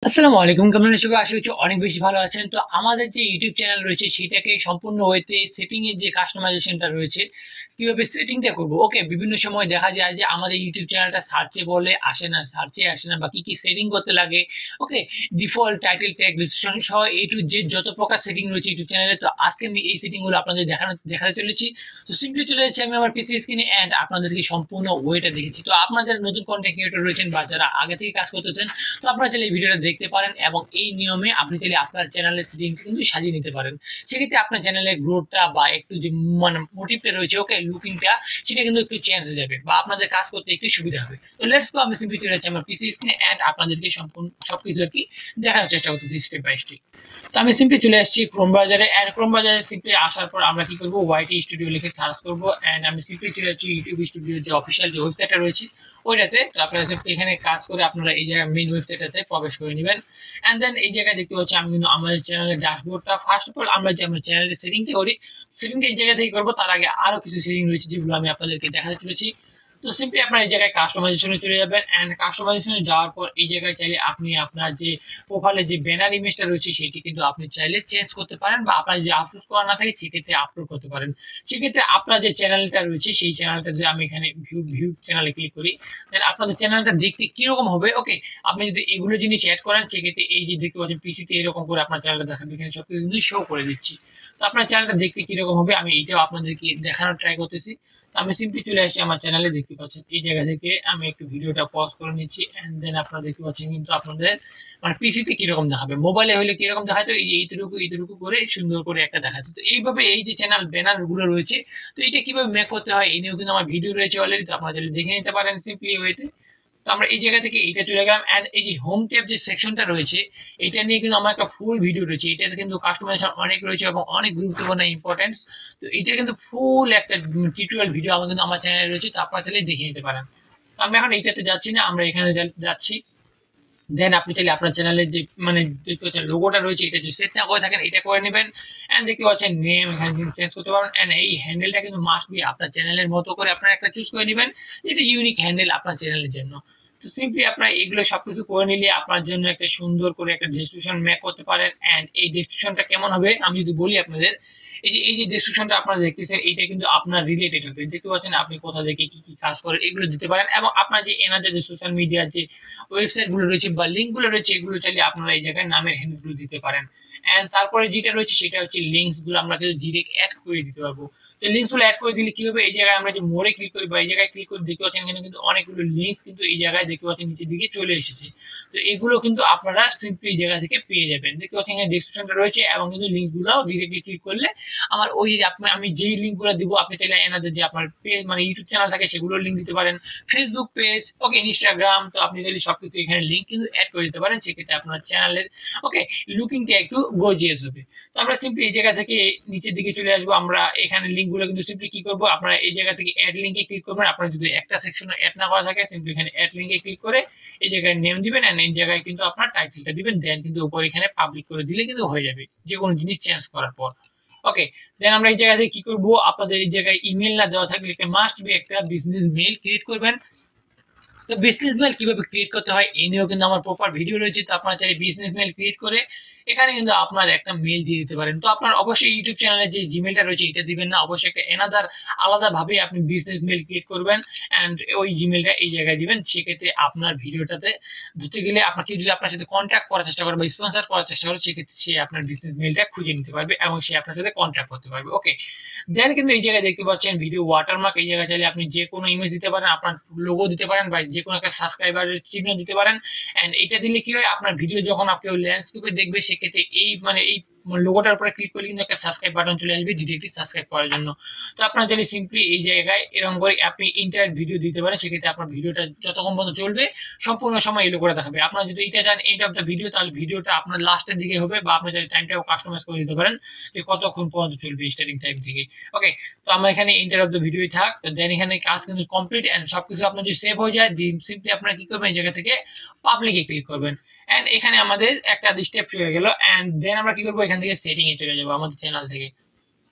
আসসালামু আলাইকুম, কেমন আছেন সবাই? আশা করছি অনেক বেশি ভালো আছেন। তো আমাদের যে ইউটিউব চ্যানেল রয়েছে সেটাকে সম্পূর্ণ ওয়েতে সেটিং এর যে কাস্টমাইজেশনটা রয়েছে কিভাবে সেটিংটা করব। ওকে, বিভিন্ন সময় দেখা যায় যে আমাদের ইউটিউব চ্যানেলটা সার্চে বলে আসে না বা কি কি সেটিং করতে লাগে। ওকে, ডিফল্ট টাইটেল ট্যাগ ডিসক্রিপশন সহ এ টু জেড যত প্রকার সেটিং রয়েছে ইউটিউব চ্যানেলে, তো আজকে আমি এই সেটিং গুলো আপনাদের দেখাতে চলেছি। তো সিম্পলি চলে যাচ্ছি আমি আমার পিসি স্ক্রিনে এন্ড আপনাদেরকে সম্পূর্ণ ওয়েটা দেখেছি। তো আপনারা যারা নতুন কন্টেন্ট ক্রিয়েটর রয়েছেন বা যারা আগে থেকে কাজ করতেছেন, তো আপনারা চাইলে এই ভিডিওটা দেখতে পারেন এবং এই নিয়মে আপনি চাইলে আপনার চ্যানেলের সেটিংস কিন্তু সাজিয়ে নিতে পারেন। সেক্ষেত্রে আপনার চ্যানেলের গ্রোথটা বা একটু যে মানে মোটিভটা রয়েছে, ওকে, লুকিংটা, সেটা কিন্তু একটু চেঞ্জ হয়ে যাবে বা আপনাদের কাজ করতে একটু সুবিধা হবে। তো লেটস গো, আমি সিম্পলি চলে যাচ্ছি আমার পিসি স্ক্রিনে এন্ড আপনাদেরকে সম্পূর্ণ সবকিছু আর কি দেখানোর চেষ্টা করতেছি স্টেপ বাই স্টেপ। তো আমি সিম্পলি চলে আসছি ক্রোম ব্রাউজারে এন্ড ক্রোম ব্রাউজারে সিম্পলি আসার পর আমরা কি করব, ওয়াইটি স্টুডিও লিখে সার্চ করব এন্ড আমি সিম্পলি চলে যাচ্ছি ইউটিউব স্টুডিওর যে অফিসিয়াল যে ওয়েবসাইটটা রয়েছে ওইটাতে। তো আপনারা এখানে কাজ করে আপনারা এই জায়গায় মেইন ওয়েবসাইটটাতে প্রবেশ করে নেবেন এন্ড দেন এই জায়গায় দেখতে পাচ্ছি আমি কিন্তু আমাদের চ্যানেলের ড্যাশবোর্ডটা ফার্স্ট অফ অল আমরা যে আমার চ্যানেলের সেটিংটা করি সেটিংটা এই জায়গা থেকে করবো। তার আগে আরো কিছু সেটিং রয়েছে যেগুলো আমি আপনাদেরকে দেখাতে চলেছি। তো সিম্পলি আপনার এই জায়গায় কাস্টমাইজেশনে চলে যাবেন এন্ড কাস্টমাইজেশনে যাওয়ার পর এই জায়গায় চাইলে আপনি আপনার যে প্রোফাইলে যে ব্যানার ইমেজটা রয়েছে সেটি কিন্তু আপনি চাইলে চেঞ্জ করতে পারেন বা আপনার যে আপলোড করা না থাকে সেক্ষেত্রে আপলোড করতে পারেন। সেক্ষেত্রে আপনার যে চ্যানেলটা রয়েছে সেই চ্যানেলটা যে আমি এখানে ভিউ চ্যানেলে ক্লিক করি, দেন আপনাদের চ্যানেলটা দেখতে কিরকম হবে। ওকে, আপনি যদি এগুলো জিনিস অ্যাড করেন সেক্ষেত্রে এই যে দেখতে পাচ্ছেন পিসিতে এরকম করে আপনার চ্যানেলটা দেখাবে, এখানে সবকিছু কিন্তু শো করে দিচ্ছি। তো আপনার চ্যানেলটা দেখতে কিরকম হবে আমি এইটাও আপনাদেরকে দেখানোর ট্রাই করতেছি। তো আমি সিম্পলি চলে আসছি আমার চ্যানেলে, দেখতে পাচ্ছেন এই জায়গা থেকে আমি একটু ভিডিওটা পজ করে নিচ্ছি এন্ড দেন আপনারা দেখতে পাচ্ছেন কিন্তু আপনাদের মানে পিসিতে কিরকম দেখাবে, মোবাইলে হলে কিরকম দেখাতো এই এইটুকু করে সুন্দর করে একটা দেখাচ্ছে। তো এইভাবে এই যে চ্যানেল ব্যানার গুলো রয়েছে, তো এটা কিভাবে মেক করতে হয় এই নিয়েও কিন্তু আমার ভিডিও রয়েছে অলরেডি, তো আপনারা চাইলে দেখে নিতে পারেন সিম্পলি ওয়েতে। তো আমরা এই জায়গা থেকে এইটা চলে গেলাম এন্ড এই যে হোম ট্যাব যে সেকশনটা রয়েছে এটা নিয়ে কিন্তু আমার একটা ফুল ভিডিও রয়েছে। এটাতে কিন্তু কাস্টমাইজেশন অনেক রয়েছে এবং অনেক গুরুত্বপূর্ণ ইম্পর্টেন্স। তো এটা কিন্তু ফুল একটা টিউটোরিয়াল ভিডিও আমার কিন্তু আমার চ্যানেলে রয়েছে, তো আপনারা চাইলে দেখে নিতে পারেন। তো আমরা এখন এইটাতে যাচ্ছি না, আমরা এখানে যাচ্ছি। দেন আপনি চাইলে আপনার চ্যানেলের যে মানে দেখতে পাচ্ছেন লোগোটা রয়েছে এটা যে সেট না করে থাকেন এটা করে নেবেন এন্ড দেখতে পাচ্ছেন নেম এখানে চেঞ্জ করতে পারবেন এন্ড এই হ্যান্ডেলটা কিন্তু মাস্ট বি আপনার চ্যানেলের মতো করে আপনারা একটা চুজ করে নেবেন, এটা ইউনিক হ্যান্ডেল আপনার চ্যানেলের জন্য। তো সিম্পলি আপনারা এগুলো সবকিছু করে নিলে আপনার জন্য একটা সুন্দর করে একটা ডেসক্রিপশন মেক করতে পারেন এন্ড এই ডেসক্রিপশনটা কেমন হবে আমি যদি বলি আপনাদের, এই যে ডেসক্রিপশনটা আপনারা দেখতেছেন এটা কিন্তু আপনার রিলেটেড হবে। দেখতে পাচ্ছেন আপনি কোথা থেকে কি কি কাজ করেন এগুলো দিতে পারেন এবং আপনার যে এনাদের যে সোশ্যাল মিডিয়ার যে ওয়েবসাইট গুলো রয়েছে বা লিঙ্ক গুলো রয়েছে এগুলো চাইলে আপনারা এই জায়গায় নামের হ্যান্ডেল গুলো দিতে পারেন এন্ড তারপরে যেটা রয়েছে সেটা হচ্ছে লিঙ্কস গুলো আমরা কিন্তু ডিরেক্ট অ্যাড করে দিতে পারবো। তো লিঙ্কস গুলো অ্যাড করে দিলে কি হবে, এই জায়গায় আমরা যে মোড়ে ক্লিক করি বা এই জায়গায় ক্লিক করে দেখতে পাচ্ছেন এখানে কিন্তু অনেকগুলো লিঙ্কস কিন্তু এই জায়গায় দেখতে পাচ্ছেন নিচের দিকে চলে এসেছে। তো এগুলো কিন্তু আপনারা সিম্পলি এই জায়গা থেকে পেয়ে যাবেন। দেখতে পাচ্ছেন এখানে ডেসক্রিপশনটা রয়েছে এবং কিন্তু লিঙ্ক গুলো ডিরেক্টলি ক্লিক করলে আমার ওই যে আমি যেই লিঙ্ক গুলো দিব আপনি চাইলে এনাদের যে আপনার পেজ মানে ইউটিউব চ্যানেল থাকে সেগুলোর লিঙ্ক দিতে পারেন, ফেসবুক পেজ, ওকে, ইনস্টাগ্রাম, তো আপনি চাইলে সবকিছু এখানে লিঙ্ক কিন্তু অ্যাড করে দিতে পারেন। সেক্ষেত্রে আপনার চ্যানেলের ওকে লুকিংটা একটু গর্জিয়াস হবে। তো আমরা সিম্পলি এই জায়গা থেকে নিচের দিকে চলে আসবো। আমরা এখানে লিঙ্ক গুলো কিন্তু সিম্পলি কি করবো, আপনারা এই জায়গা থেকে অ্যাড লিঙ্কে ক্লিক করবেন। আপনার যদি একটা সেকশনে অ্যাড না করা থাকে সিম্পলি এখানে অ্যাড লিঙ্কে ক্লিক করে এই জায়গায় নেম দিবেন এন্ড এই জায়গায় কিন্তু আপনার টাইটেলটা দিবেন, দেন কিন্তু উপর এখানে পাবলিক করে দিলে কিন্তু হয়ে যাবে যে কোনো জিনিস চেঞ্জ করার পর। ওকে, দেন আমরা এই জায়গা থেকে কি করবো, আপনাদের এই জায়গায় ইমেল না দেওয়া থাকলে একটা মাস্ট বি একটা বিজনেস মেইল ক্রিয়েট করবেন। তো বিজনেস মেল কিভাবে ক্রিয়েট করতে হয় এই নিয়েও কিন্তু আমার প্রপার ভিডিও রয়েছে, তো আপনারা চাইলে বিজনেস মেল ক্রিয়েট করে এখানে কিন্তু আপনার একটা মেল দিয়ে দিতে পারেন। তো আপনার অবশ্যই ইউটিউব চ্যানেলে যে জিমেলটা রয়েছে এটা দিবেন না, অবশ্যই একটা এনাদার আলাদা ভাবে আপনি বিজনেস মেল ক্রিয়েট করবেন এন্ড ওই জিমেলটা এই জায়গায় দিবেন। সেক্ষেত্রে আপনার ভিডিওটাতে দিতে গেলে আপনার কেউ যদি আপনার সাথে কন্ট্যাক্ট করার চেষ্টা করে বা স্পন্সর করার চেষ্টা করে সেক্ষেত্রে সে আপনার বিজনেস মেলটা খুঁজে নিতে পারবে এবং সে আপনার সাথে কন্ট্যাক্ট করতে পারবে। ওকে, দেন কিন্তু এই জায়গায় দেখতে পাচ্ছেন ভিডিও ওয়াটারমার্ক, এই জায়গায় চাইলে আপনি যে কোনো ইমেজ দিতে পারেন, আপনার লোগো দিতে পারেন বা যে কোনো একটা সাবস্ক্রাইবারের চিহ্ন দিতে পারেন এন্ড এটা দিলে কি হয় আপনার ভিডিও যখন কেউ ল্যান্ডস্কেপে দেখবে সেক্ষেত্রে এই মানে এই লোগোটার উপরে ক্লিক করলে কিন্তু একটা সাবস্ক্রাইব বাটন চলে আসবে ডিরেক্টলি সাবস্ক্রাইব করার জন্য। তো আপনারা চাইলে সিম্পলি এই জায়গায় এরকম করে আপনি ইন্টার ভিডিও দিতে পারেন, সেক্ষেত্রে আপনার ভিডিওটা যতক্ষণ পর্যন্ত চলবে সম্পূর্ণ সময় এই লোগোটা দেখাবে। আপনারা যদি এটা চান এন্ড অফ দ্য ভিডিও তাহলে ভিডিওটা আপনার লাস্টের দিকে হবে বা আপনি চাইলে টাইমটাও কাস্টমাইজ করে দিতে পারেন যে কতক্ষণ পর্যন্ত চলবে স্টার্টিং টাইম থেকে। ওকে, তো আমরা এখানে ইন্টার অফ দ্য ভিডিও থাক, দেন এখানে কাজ কিন্তু কমপ্লিট এন্ড সবকিছু আপনার যদি সেভ হয়ে যায় সিম্পলি আপনারা কি করবেন এই জায়গা থেকে পাবলিকে ক্লিক করবেন এন্ড এখানে আমাদের একটা স্টেপ চলে গেল এন্ড দেন আমরা কি করবো এখান থেকে সেটিং এ চলে যাবো আমাদের চ্যানেল থেকে।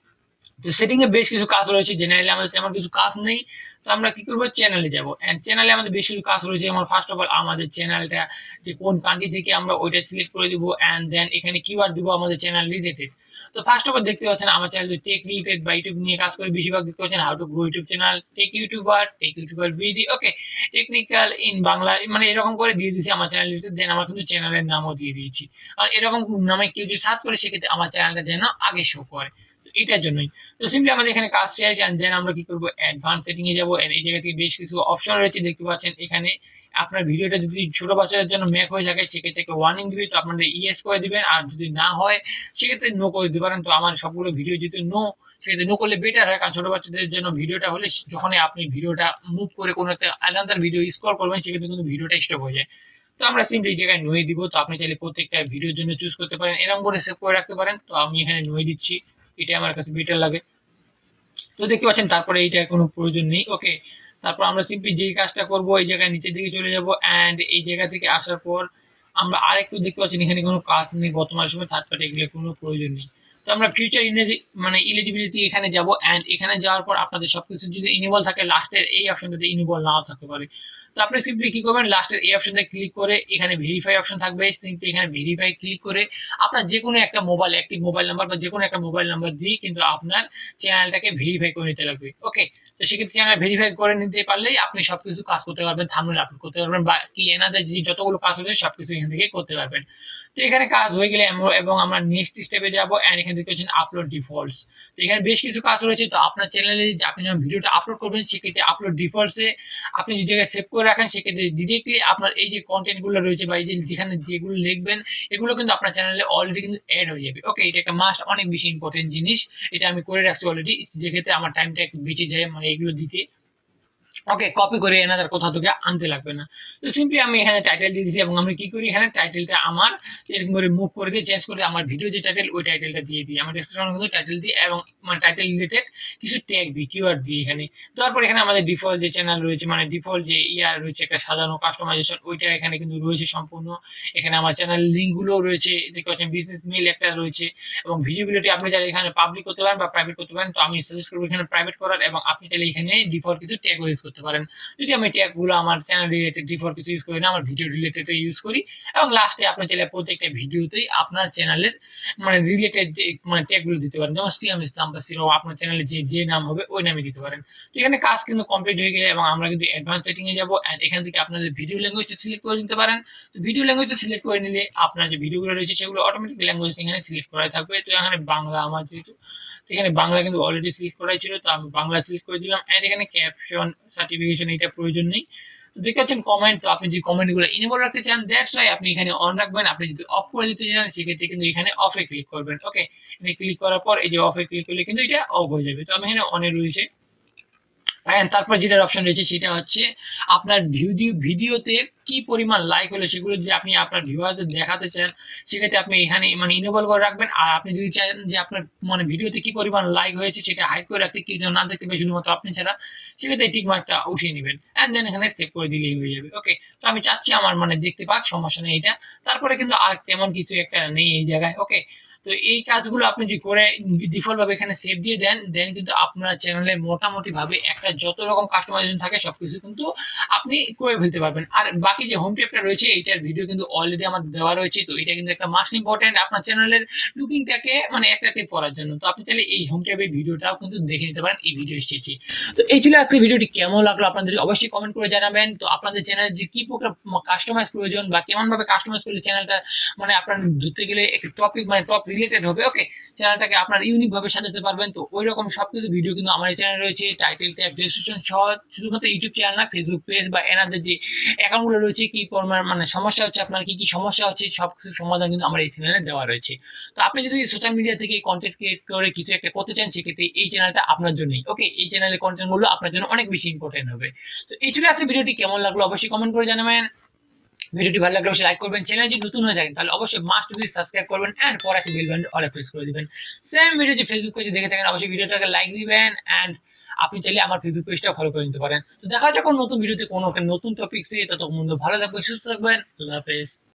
তো সেটিং এ বেশ কিছু কাজ রয়েছে, জেনারেলি আমাদের তেমন কিছু কাজ নেই। তো আমরা কি করবো, চ্যানেলে যাব, এন্ড চ্যানেলে আমাদের বেশ কিছু কাজ রয়েছে। যেমন ফার্স্ট অফ অল আমাদের চ্যানেলটা যে কোন কান্ট্রি থেকে আমরা ওইটা সিলেক্ট করে দিব, এন্ড দেন এখানে কিওয়ার্ড দিব আমাদের চ্যানেল রিলেটেড। তো ফার্স্ট অফ অল দেখতে পাচ্ছেন আমার চ্যানেল টেক রিলেটেড বা ইউটিউব নিয়ে কাজ করে, বেশিরভাগ দেখতে পাচ্ছেন how to grow YouTube channel, take YouTuber video, okay, technical in Bangla, মানে এরকম করে দিয়ে দিয়েছি আমার চ্যানেল রিলেটেড। দেন আমার কিন্তু চ্যানেলের নামও দিয়ে দিয়েছি, আর এরকম নামে কেউ যদি সার্চ করে সেক্ষেত্রে আমার চ্যানেলটা যেন আগে শো করে, এটার জন্যই। তো সিম্পলি আমাদের এখানে কাজ শেষ, এন্ড দেন আমরা কি করব, অ্যাডভান্স সেটিং এ যাব, এন্ড এই জায়গা থেকে বেশ কিছু অপশন রয়েছে দেখতে পাচ্ছেন এখানে। আপনার ভিডিওটা যদি ছোট বাচ্চাদের জন্য মেক হয়ে থাকে সেক্ষেত্রে একটা ওয়ার্নিং দিবে, তো আপনারা ইয়েস করে দিবেন, আর যদি না হয় সেক্ষেত্রে নো করে দিতে পারেন। তো আমার সবগুলো ভিডিও যদি নো, সেক্ষেত্রে নো করলে বেটার হয়, কারণ ছোট বাচ্চাদের জন্য ভিডিওটা হলে যখনই আপনি ভিডিওটা মুভ করে কোনো একটা আলাদা ভিডিও স্ক্রল করবেন সেক্ষেত্রে কিন্তু ভিডিওটা স্টপ হয়ে যায়। তো আমরা সিম্পলি এই জায়গায় নুয়ে দিব। তো আপনি চাইলে প্রত্যেকটা ভিডিওর জন্য চুজ করতে পারেন, এরকম করে সেভ করে রাখতে পারেন। তো আমি এখানে নুয়ে দিচ্ছি, এটা আমার কাছে বেটার লাগে। তো দেখতে পাচ্ছেন তারপরে এইটার কোনো প্রয়োজন নেই, ওকে। তারপর আমরা সিম্পলি যেই কাজটা করব, এই জায়গায় নিচের দিকে চলে যাব, এন্ড এই জায়গা থেকে আসার পর আমরা আরেকটু দেখতে পাচ্ছেন এখানে কোনো কাজ নেই বর্তমান সময়, থার্ড পার্টি এগুলোর কোনো প্রয়োজন নেই। তো আমরা ফিউচার মানে ইলিজিবিলিটি এখানে যাব, এন্ড এখানে যাওয়ার পর আপনাদের সবকিছু যদি ইনেবল থাকে, লাস্টের এই অপশনটাতে ইনেবল নাও থাকতে পারে। তো আপনি সিম্পলি কি করবেন, লাস্টের এই অপশনটা ক্লিক করে এখানে ভেরিফাই অপশন থাকবে, সিম্পলি এখানে ভেরিফাই ক্লিক করে আপনার যে কোনো একটা মোবাইল, অ্যাক্টিভ মোবাইল নাম্বার বা যে কোনো একটা মোবাইল নাম্বার দিয়ে কিন্তু আপনার চ্যানেলটাকে ভেরিফাই করে নিতে লাগবে, ওকে। তো সেক্ষেত্রে চ্যানেল ভেরিফাই করে নিতে পারলেই আপনি সবকিছু কাজ করতে পারবেন, থাম্বনেল আপলোড করতে পারবেন, বা কি এনাদের যে যতগুলো কাজ হচ্ছে সবকিছু এখান থেকে করতে পারবেন। তো এখানে কাজ হয়ে গেলে এবং আমরা নেক্সট স্টেপে যাব, এন্ড এখানে দেখতে পাচ্ছেন আপলোড ডিফল্টস। তো এখানে বেশ কিছু কাজ রয়েছে। তো আপনার চ্যানেলে আপনি যখন ভিডিওটা আপলোড করবেন সেক্ষেত্রে আপলোড ডিফল্টসে আপনি যে জায়গায় সেভ করে রাখেন সেক্ষেত্রে ডিরেক্টলি আপনার এই যে কন্টেন্ট গুলো রয়েছে বা এই যে যেখানে যেগুলো লিখবেন এগুলো কিন্তু আপনার চ্যানেলে অলরেডি কিন্তু অ্যাড হয়ে যাবে, ওকে। এটা একটা মাস্ট, অনেক বেশি ইম্পর্টেন্ট জিনিস, এটা আমি করে রাখছি অলরেডি, যেক্ষেত্রে আমার টাইমটা একটু বেঁচে যায় মানে এগুলো দিতে, ওকে। কপি করে এনাদের কোথা থেকে আনতে লাগবে না। তো সিম্পলি আমি এখানে টাইটেল দিয়ে দিয়েছি, এবং আমি কি করি এখানে টাইটেলটা আমার এরকম করে মুভ করে দিয়ে চেঞ্জ করে আমার ভিডিও যে টাইটেল ওই টাইটেলটা দিয়ে দিই, আমার ডেসক্রিপশনে কিন্তু টাইটেল দিই, এবং মানে টাইটেল রিলেটেড কিছু ট্যাগ দিই, কিওয়ার্ড দিই এখানে। তারপর এখানে আমাদের ডিফল্ট যে চ্যানেল রয়েছে, মানে ডিফল্ট যে ইয়ার রয়েছে একটা সাজানো কাস্টমাইজেশন, ওইটা এখানে কিন্তু রয়েছে সম্পূর্ণ। এখানে আমার চ্যানেল লিঙ্ক গুলো রয়েছে, দেখতে পাচ্ছেন বিজনেস মেল একটা রয়েছে, এবং ভিজিবিলিটি আপনি চাইলে এখানে পাবলিক করতে পারেন বা প্রাইভেট করতে পারেন। তো আমি সাজেস্ট করবো এখানে প্রাইভেট করার, এবং আপনি চাইলে এখানে ডিফল্ট কিছু ট্যাগ ইউজ করতে পারেন। যদি আমি ট্যাগ গুলো আমার চ্যানেল রিলেটেড ডিফল্ট কিছু ইউজ করি না, আমার ভিডিও রিলেটেড ইউজ করি, এবং লাস্টে আপনি চাইলে প্রত্যেকটা ভিডিওতেই আপনার চ্যানেলের মানে রিলেটেড যে মানে ট্যাগ গুলো দিতে পারেন, যেমন সিএম ইসলাম বা সিরো, আপনার চ্যানেলে যে যে নাম হবে ওই নামে দিতে পারেন। তো এখানে কাজ কিন্তু কমপ্লিট হয়ে গেলে, এবং আমরা কিন্তু অ্যাডভান্স সেটিং এ যাব, এন্ড এখান থেকে আপনাদের ভিডিও ল্যাঙ্গুয়েজটা সিলেক্ট করে নিতে পারেন। তো ভিডিও ল্যাঙ্গুয়েজটা সিলেক্ট করে নিলে আপনার যে ভিডিওগুলো রয়েছে সেগুলো অটোমেটিক ল্যাঙ্গুয়েজ এখানে সিলেক্ট করা থাকবে। তো এখানে বাংলা আমার যেহেতু, এখানে বাংলা কিন্তু অলরেডি সিলেক্ট করাই ছিল, তো আমি বাংলা সিলেক্ট করে দিলাম, এন্ড এখানে ক্যাপশন সার্টিফিকেশন এটা প্রয়োজন নেই। তো দেখতে পাচ্ছেন কমেন্ট, তো আপনি যে কমেন্ট গুলো ইনেবল রাখতে চান দ্যাটস ওয়াই আপনি এখানে অন রাখবেন। আপনি যদি অফ করে দিতে চান সেক্ষেত্রে কিন্তু এখানে অফে ক্লিক করবেন, ওকে। এখানে ক্লিক করার পর এই যে অফে ক্লিক করলে কিন্তু এটা অফ হয়ে যাবে। তো আমি এখানে অনে রয়েছে, তারপর যেটার অপশন রয়েছে সেটা হচ্ছে আপনার ভিডিওতে কি পরিমাণ লাইক হলো সেগুলো যে আপনি আপনার ভিউয়ারদের দেখাতে চান সেক্ষেত্রে আপনি এখানে মানে ইনেবল করে রাখবেন। আর আপনি যদি চান যে আপনার মানে ভিডিওতে কি পরিমাণ লাইক হয়েছে সেটা হাইড করে রাখতে, কি যেন না দেখতে পাই শুধুমাত্র আপনি ছাড়া, সেক্ষেত্রে টিক মার্কটা উঠিয়ে নেবেন, এন্ড দেন এখানে সেভ করে দিলেই হয়ে যাবে, ওকে। তো আমি চাচ্ছি আমার মানে দেখতে পাক, সমস্যা নেই এটা। তারপরে কিন্তু আর তেমন কিছু একটা নেই এই জায়গায়, ওকে। তো এই কাজগুলো আপনি যদি করে ডিফল্ট ভাবে এখানে সেভ দিয়ে দেন, দেন কিন্তু আপনার চ্যানেলে মোটামুটি ভাবে একটা যত রকম কাস্টমাইজেশন থাকে সবকিছু কিন্তু আপনি করে ফেলতে পারবেন। আর বাকি যে হোম ট্যাবটা রয়েছে এইটার ভিডিও কিন্তু অলরেডি আমার দেওয়া রয়েছে, তো এটা কিন্তু একটা মাস্ট ইম্পর্টেন্ট আপনার চ্যানেলের লুকিংটাকে মানে অ্যাট্রাকটিভ করার জন্য। তো আপনি চাইলে এই হোম ট্যাবের ভিডিওটাও কিন্তু দেখে নিতে পারেন এই ভিডিও শেষে। তো এই ছিল আজকে ভিডিওটি, কেমন লাগলো আপনাদের অবশ্যই কমেন্ট করে জানাবেন। তো আপনাদের চ্যানেলে যে কি প্রকার কাস্টমাইজ প্রয়োজন বা কেমন ভাবে কাস্টমাইজ করলে চ্যানেলটা মানে আপনার ধরতে গেলে একটা টপিক মানে টপ রিলেটেড হবে, ওকে, চ্যানেলটাকে আপনার ইউনিক ভাবে সাজাতে পারবেন। তো ওই রকম সবকিছু ভিডিও কিন্তু আমার এই চ্যানেলে রয়েছে, টাইটেল ট্যাগ ডেসক্রিপশন সহ। শুধুমাত্র ইউটিউব চ্যানেল না, ফেসবুক পেজ বা এনাদের যে অ্যাকাউন্ট গুলো রয়েছে, কি পরিমাণ মানে সমস্যা হচ্ছে আপনার, কি কি সমস্যা হচ্ছে সবকিছু সমাধান কিন্তু আমার এই চ্যানেলে দেওয়া রয়েছে। তো আপনি যদি সোশ্যাল মিডিয়া থেকে কন্টেন্ট ক্রিয়েট করে কিছু একটা করতে চান সেক্ষেত্রে এই চ্যানেলটা আপনার জন্যই, ওকে। এই চ্যানেলের কন্টেন্ট গুলো আপনার জন্য অনেক বেশি ইম্পর্টেন্ট হবে। তো এই ছিল আজকে ভিডিওটি, কেমন লাগলো অবশ্যই কমেন্ট করে জানাবেন। ভিডিওটি ভালো লাগলে অবশ্যই লাইক করবেন, চ্যানেল যদি নতুন হয়ে থাকেন তাহলে অবশ্যই মাস্ট বি সাবস্ক্রাইব করবেন, এন্ড পরে একটা বেল বাটন অলে প্রেস করে দিবেন। সেম ভিডিও যে ফেসবুক পেজে দেখে থাকেন অবশ্যই ভিডিওটাকে লাইক দিবেন, এন্ড আপনি চাইলে আমার ফেসবুক পেজটা ফলো করে নিতে পারেন। তো দেখা হচ্ছে কোন নতুন ভিডিওতে কোনো নতুন টপিকসে, ততক্ষণ ভালো থাকবেন, সুস্থ থাকবেন, আল্লাহ হাফেজ।